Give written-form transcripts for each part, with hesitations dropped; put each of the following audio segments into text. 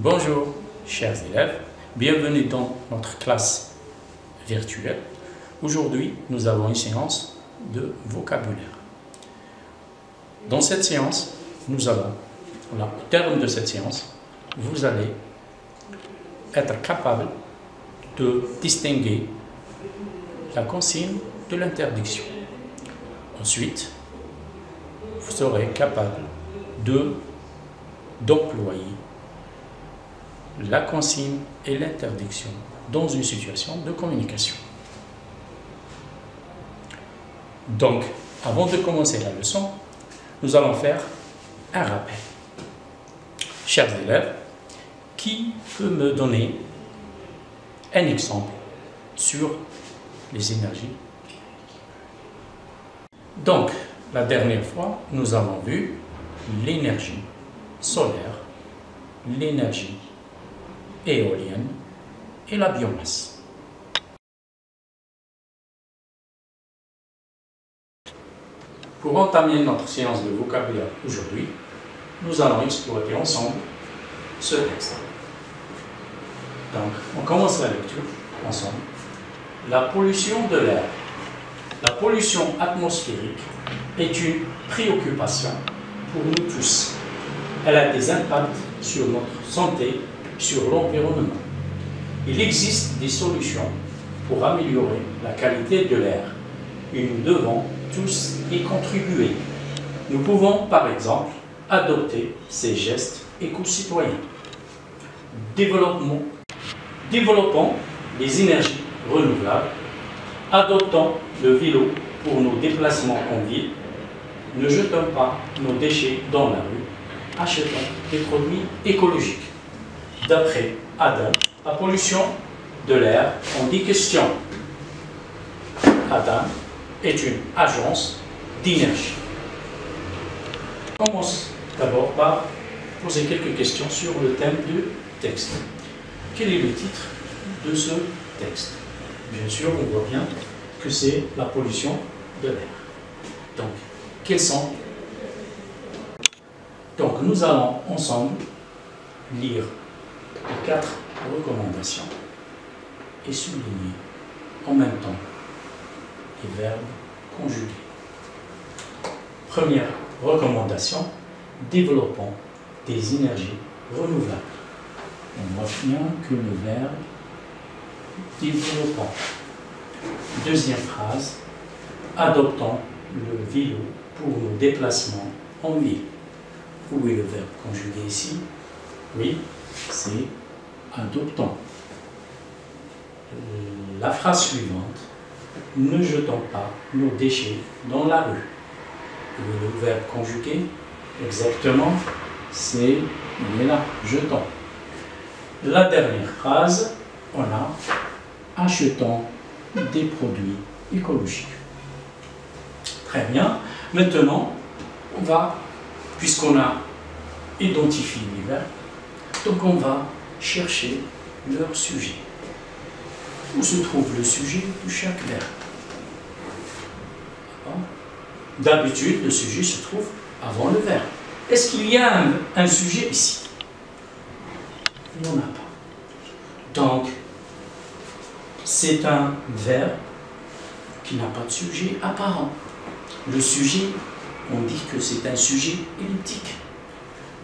Bonjour, chers élèves, bienvenue dans notre classe virtuelle. Aujourd'hui, nous avons une séance de vocabulaire. Dans cette séance, au terme de cette séance, vous allez être capable de distinguer la consigne de l'interdiction. Ensuite, vous serez capable d'employer la consigne et l'interdiction dans une situation de communication. Donc, avant de commencer la leçon, nous allons faire un rappel. Chers élèves, qui peut me donner un exemple sur les énergies? Donc, la dernière fois, nous avons vu l'énergie solaire, l'énergie éolienne et la biomasse. Pour entamer notre séance de vocabulaire aujourd'hui, nous allons explorer ensemble ce texte. Donc, on commence la lecture ensemble. La pollution de l'air. La pollution atmosphérique est une préoccupation pour nous tous. Elle a des impacts sur notre santé, sur l'environnement. Il existe des solutions pour améliorer la qualité de l'air et nous devons tous y contribuer. Nous pouvons par exemple adopter ces gestes éco-citoyens. Développons les énergies renouvelables, adoptons le vélo pour nos déplacements en ville, ne jetons pas nos déchets dans la rue, achetons des produits écologiques. D'après Adam, la pollution de l'air en 10 questions. Adam est une agence d'énergie. Commence d'abord par poser quelques questions sur le thème du texte. Quel est le titre de ce texte? Bien sûr, on voit bien que c'est la pollution de l'air. Donc, quels sont? Donc, nous allons ensemble lire les 4 recommandations et souligner en même temps les verbes conjugués. Première recommandation, développons des énergies renouvelables. On voit bien que le verbe développons. Deuxième phrase, adoptons le vélo pour nos déplacements en ville. Où est le verbe conjugué ici? Oui, c'est adoptons. La phrase suivante, ne jetons pas nos déchets dans la rue. Où est le verbe conjugué? Exactement, c'est, il est là, jetons. La dernière phrase, on a achetons des produits écologiques. Très bien. Maintenant, on va, puisqu'on a identifié les verbes, donc on va chercher leur sujet. Où se trouve le sujet de chaque verbe? D'habitude, le sujet se trouve avant le verbe. Est-ce qu'il y a un sujet ici? Il n'y en a pas. Donc, c'est un verbe qui n'a pas de sujet apparent. Le sujet, on dit que c'est un sujet elliptique.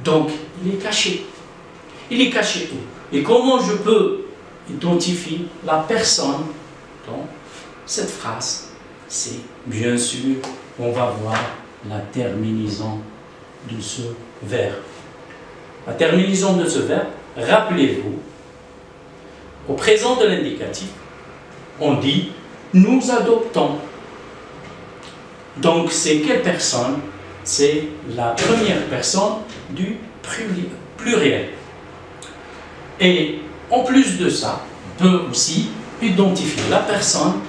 Donc, il est caché. Il est caché où? Et comment je peux identifier la personne dans cette phrase? C'est bien sûr, on va voir la terminaison de ce verbe. La terminaison de ce verbe, rappelez-vous, au présent de l'indicatif, on dit « nous adoptons ». Donc, c'est quelle personne? C'est la première personne du pluriel. Et en plus de ça, on peut aussi identifier la personne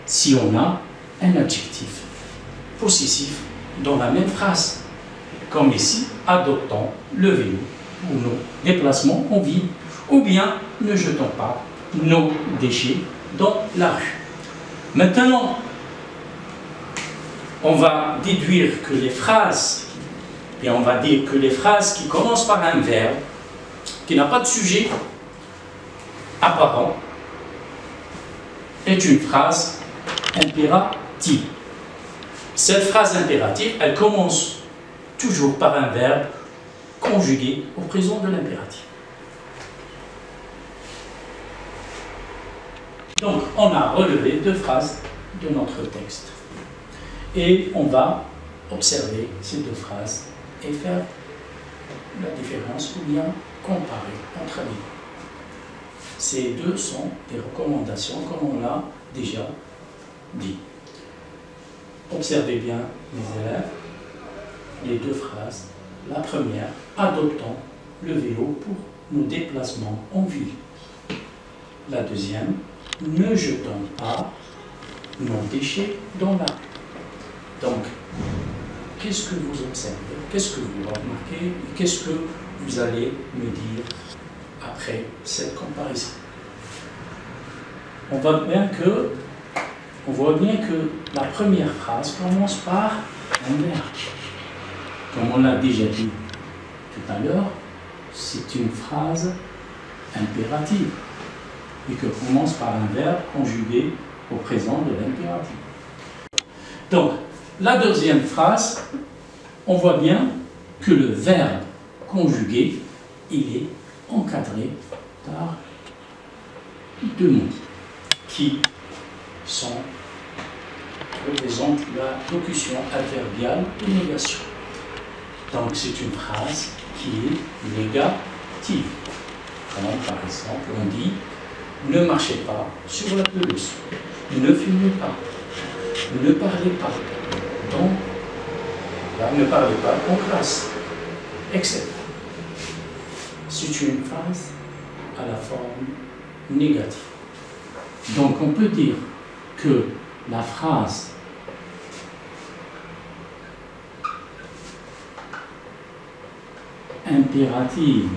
si on a un adjectif possessif dans la même phrase. Comme ici, adoptons le vélo pour nos déplacements en ville, ou bien ne jetons pas nos déchets dans la rue. Maintenant, on va déduire que les phrases Et on va dire que les phrases qui commencent par un verbe, qui n'a pas de sujet apparent, est une phrase impérative. Cette phrase impérative, elle commence toujours par un verbe conjugué au présent de l'impératif. Donc, on a relevé deux phrases de notre texte. Et on va observer ces deux phrases et faire la différence ou bien comparer entre les deux. Ces deux sont des recommandations, comme on l'a déjà dit. Observez bien, mes élèves, les deux phrases. La première, adoptons le vélo pour nos déplacements en ville. La deuxième, ne jetons pas nos déchets dans la rue. Donc, qu'est-ce que vous observez? Qu'est-ce que vous remarquez? Qu'est-ce que vous allez me dire après cette comparaison? On voit bien que la première phrase commence par un verbe. Comme on l'a déjà dit tout à l'heure, c'est une phrase impérative et que commence par un verbe conjugué au présent de l'impératif. Donc, la deuxième phrase, on voit bien que le verbe conjugué, il est encadré par deux mots qui représentent la locution adverbiale de négation. Donc, c'est une phrase qui est négative. Comme par exemple, on dit « Ne marchez pas sur la pelouse »,« Ne fumez pas »,« Ne parlez pas », donc, là, ne parlez pas en classe, etc. C'est une phrase à la forme négative. Donc, on peut dire que la phrase impérative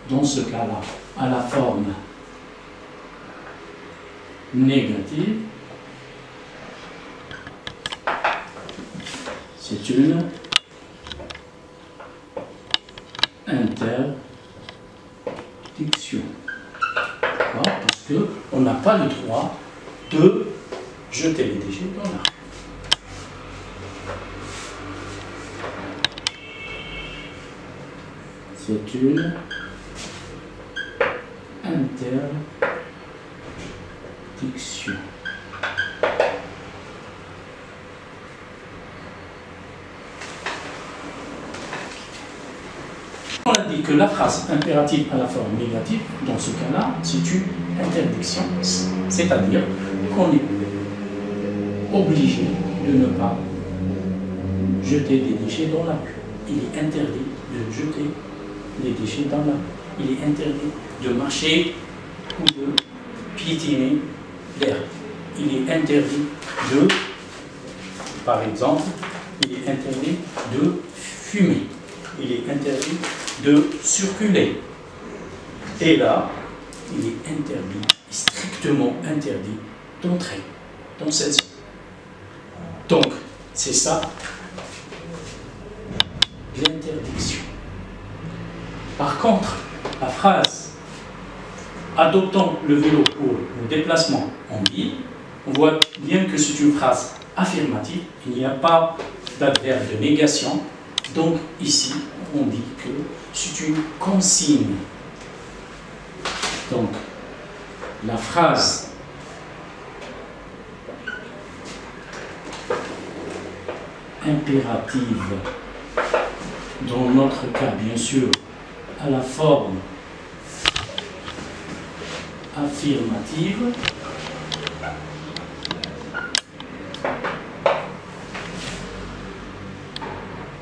dans ce cas-là, à la forme négative, c'est une interdiction. Parce qu'on n'a pas le droit de jeter les déchets dans la rue. C'est une interdiction. On a dit que la phrase impérative à la forme négative, dans ce cas-là, c'est une interdiction. C'est-à-dire qu'on est obligé de ne pas jeter des déchets dans la rue. Il est interdit de jeter les déchets dans la rue. Il est interdit de marcher ou de piétiner l'herbe. Il est interdit de, par exemple, il est interdit de fumer. Il est interdit de circuler. Et là, il est interdit, strictement interdit, d'entrer dans cette zone. Donc, c'est ça, l'interdiction. Par contre, la phrase « adoptons le vélo pour nos déplacements en ville », on voit bien que c'est une phrase affirmative, il n'y a pas d'adverbe de négation, donc ici, on dit que c'est une consigne. Donc, la phrase impérative, dans notre cas, bien sûr, à la forme affirmative,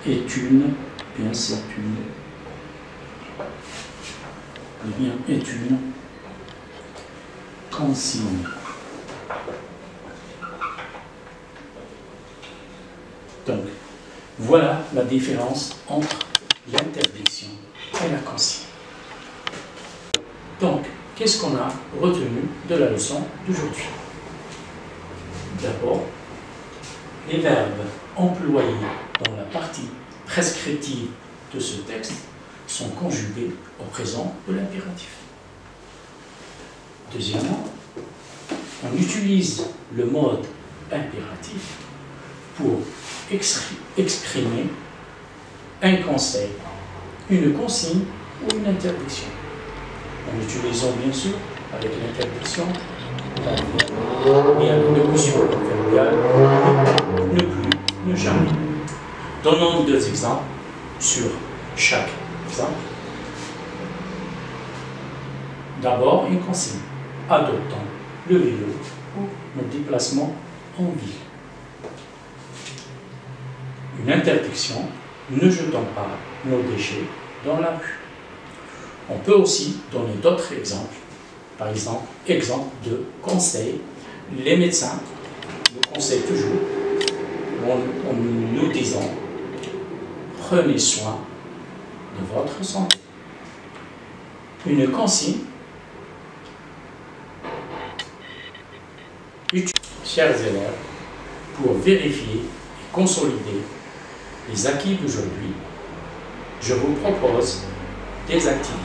est une consigne. Donc, voilà la différence entre l'interdiction et la consigne. Donc, qu'est-ce qu'on a retenu de la leçon d'aujourd'hui? D'abord, les verbes employés dans la partie prescriptive de ce texte sont conjugués au présent de l'impératif. Deuxièmement, on utilise le mode impératif pour exprimer un conseil, une consigne ou une interdiction. En utilisant bien sûr avec l'interdiction et avec l'émotion adverbiale ne plus, ne jamais. Donnons deux exemples sur chaque exemple. D'abord, une consigne. Adoptons le vélo pour nos déplacements en ville. Une interdiction, ne jetons pas nos déchets dans la rue. On peut aussi donner d'autres exemples. Par exemple, exemple de conseil. Les médecins nous conseillent toujours, en nous disant, prenez soin de votre santé. Une consigne. Chers élèves, pour vérifier et consolider les acquis d'aujourd'hui, je vous propose des activités.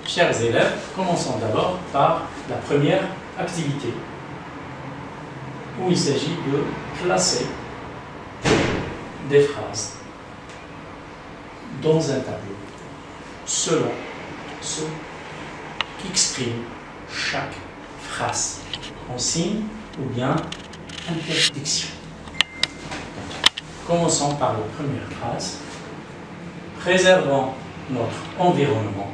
Chers élèves, commençons d'abord par la première activité, où il s'agit de classer des phrases dans un tableau, selon ce qu'exprime chaque phrase, en signe ou bien interdiction. Commençons par la première phrase. Préservons notre environnement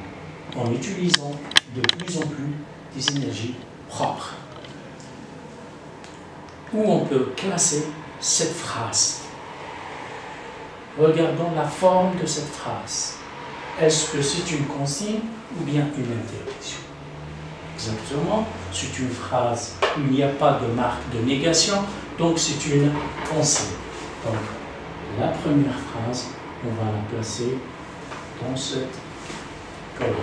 en utilisant de plus en plus des énergies propres. Où on peut classer cette phrase? Regardons la forme de cette phrase. Est-ce que c'est une consigne ou bien une interdiction? Exactement, c'est une phrase où il n'y a pas de marque de négation, donc c'est une consigne. Donc, la première phrase, on va la placer dans cette colonne.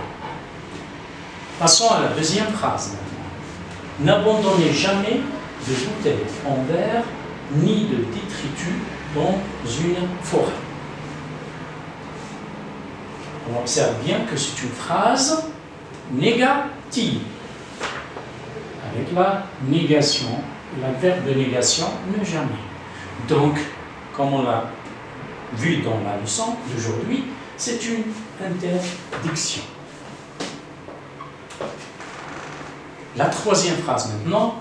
Passons à la deuxième phrase maintenant. N'abandonnez jamais de bouteilles en verre ni de détritus dans une forêt. On observe bien que c'est une phrase négative. Avec la négation, l'adverbe de négation, ne jamais. Donc, comme on l'a vu dans la leçon d'aujourd'hui, c'est une interdiction. La troisième phrase maintenant,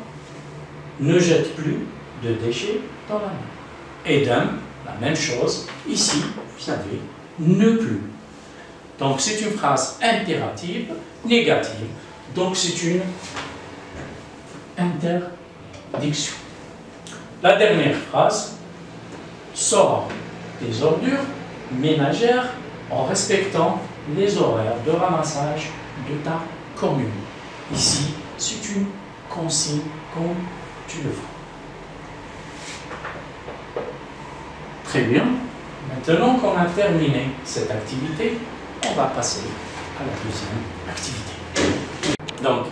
ne jette plus de déchets dans la mer. Idem, la même chose, ici, vous savez, ne plus. Donc c'est une phrase impérative, négative, donc c'est une interdiction. La dernière phrase, sors des ordures ménagères en respectant les horaires de ramassage de ta commune. Ici, c'est une consigne comme tu le feras. Très bien. Maintenant qu'on a terminé cette activité, on va passer à la deuxième activité. Donc,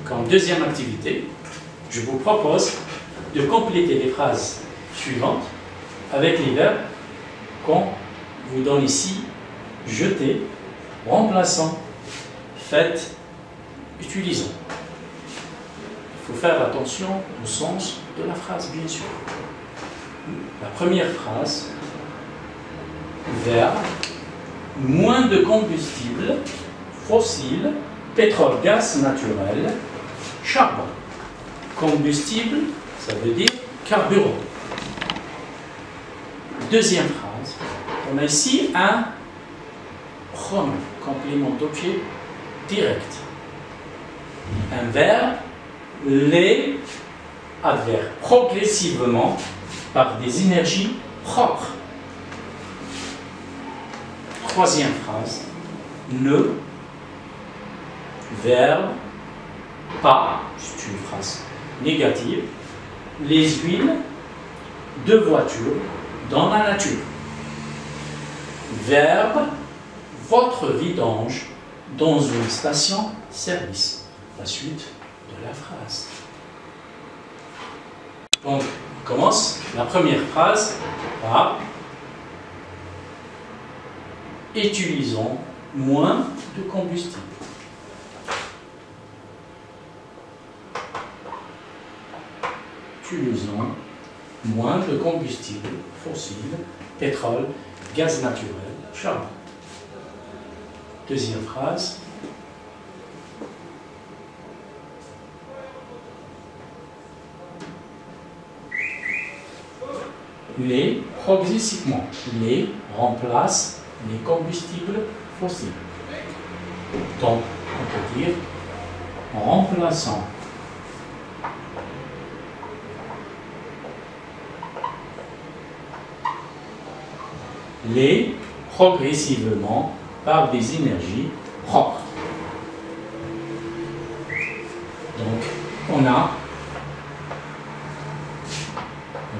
comme deuxième activité, je vous propose de compléter les phrases suivantes avec les verbes qu'on vous donne ici: jeter, remplaçant, faites, utilisant. Il faut faire attention au sens de la phrase, bien sûr. La première phrase, verbe, moins de combustible fossile, pétrole, gaz naturel, charbon. Combustible, ça veut dire carburant. Deuxième phrase, on a ici un pronom, complément d'objet direct. Un verbe, les, adverbe progressivement par des énergies propres. Troisième phrase, ne, verbe, pas, c'est une phrase négative, les huiles de voiture dans la nature. Verbe, votre vidange dans une station-service. La suite de la phrase. Donc, on commence la première phrase par utilisons moins de combustible. Utilisons moins de combustible fossile, pétrole, gaz naturel, charbon. Deuxième phrase. Les progressivement, les remplacent les combustibles fossiles. Donc, on peut dire en remplaçant les progressivement par des énergies propres. Donc, on a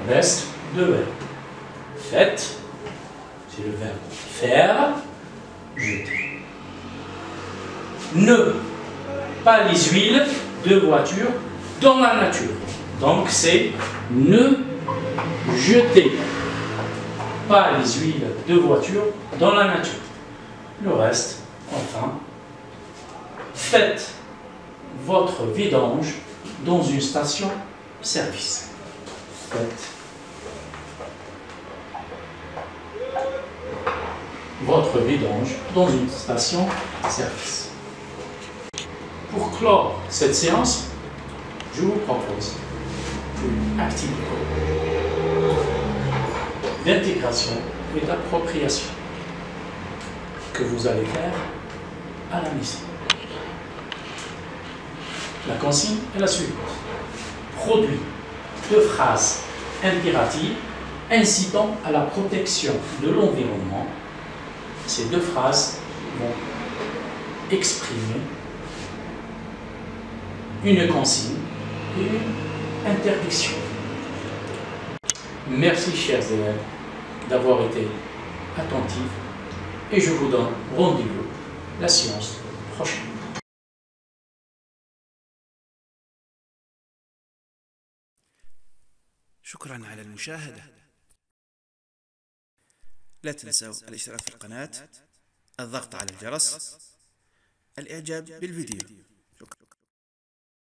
le reste de verbes. Faites, c'est le verbe faire, jeter. Ne pas les huiles de voiture dans la nature. Donc, c'est ne jeter pas les huiles de voiture dans la nature. Le reste, enfin, faites votre vidange dans une station-service. Faites votre vidange dans une station-service. Pour clore cette séance, je vous propose une activité d'intégration et d'appropriation que vous allez faire à la maison. La consigne est la suivante. Produit deux phrases impératives incitant à la protection de l'environnement. Ces deux phrases vont exprimer une consigne et une interdiction. Merci, chers élèves, d'avoir été attentifs et je vous donne rendez-vous la séance prochaine. شكرا على المشاهدة. لا تنسوا الاشتراك في القناة، الضغط على الجرس، الإعجاب بالفيديو.